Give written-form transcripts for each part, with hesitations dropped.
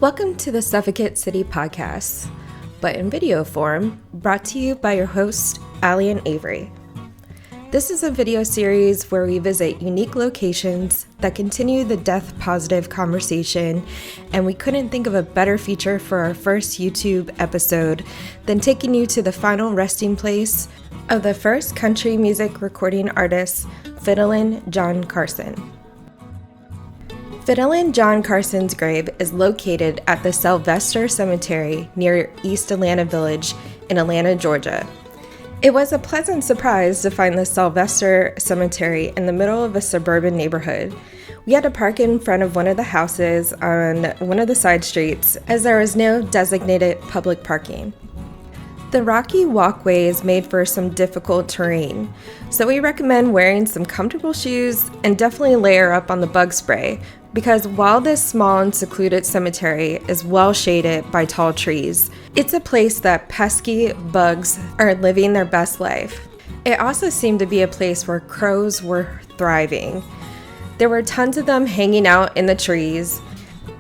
Welcome to the Suffocate City podcast, but in video form, brought to you by your hosts, Allie and Avery. This is a video series where we visit unique locations that continue the death-positive conversation, and we couldn't think of a better feature for our first YouTube episode than taking you to the final resting place of the first country music recording artist, Fiddlin John Carson. Fiddlin John Carson's grave is located at the Sylvester Cemetery near East Atlanta Village in Atlanta, Georgia. It was a pleasant surprise to find the Sylvester Cemetery in the middle of a suburban neighborhood. We had to park in front of one of the houses on one of the side streets as there was no designated public parking. The rocky walkway is made for some difficult terrain, so we recommend wearing some comfortable shoes and definitely layer up on the bug spray, because while this small and secluded cemetery is well shaded by tall trees, it's a place that pesky bugs are living their best life. It also seemed to be a place where crows were thriving. There were tons of them hanging out in the trees.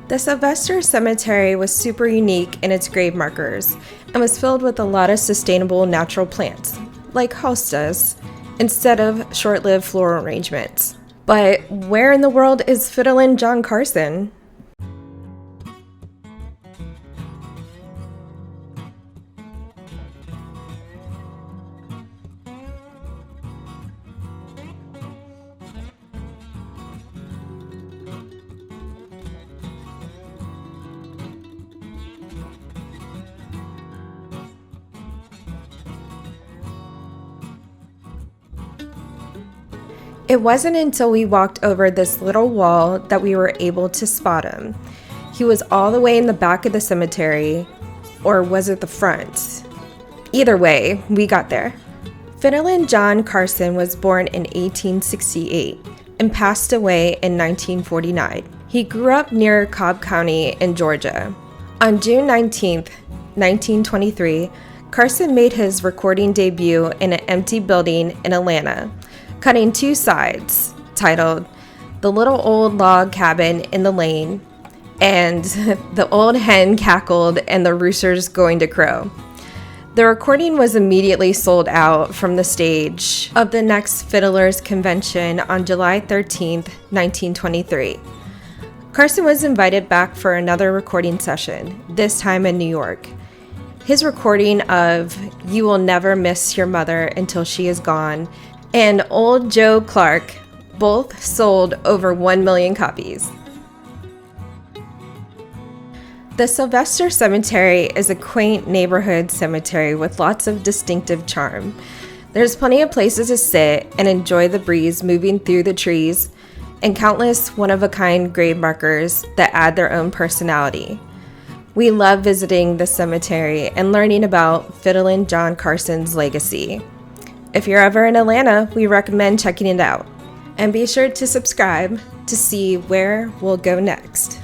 The Sylvester Cemetery was super unique in its grave markers and was filled with a lot of sustainable natural plants, like hostas, instead of short-lived floral arrangements. But where in the world is Fiddlin John Carson? It wasn't until we walked over this little wall that we were able to spot him. He was all the way in the back of the cemetery, or was it the front? Either way, we got there. Fiddlin John Carson was born in 1868 and passed away in 1949. He grew up near Cobb County in Georgia. On June 19, 1923, Carson made his recording debut in an empty building in Atlanta, cutting two sides, titled The Little Old Log Cabin in the Lane and The Old Hen Cackled and the Rooster's Going to Crow. The recording was immediately sold out from the stage of the next Fiddlers Convention on July 13, 1923. Carson was invited back for another recording session, this time in New York. His recording of You Will Never Miss Your Mother Until She Is Gone and Old Joe Clark both sold over 1 million copies. The Sylvester Cemetery is a quaint neighborhood cemetery with lots of distinctive charm. There's plenty of places to sit and enjoy the breeze moving through the trees, and countless one-of-a-kind grave markers that add their own personality. We love visiting the cemetery and learning about Fiddlin John Carson's legacy. If you're ever in Atlanta, we recommend checking it out. And be sure to subscribe to see where we'll go next.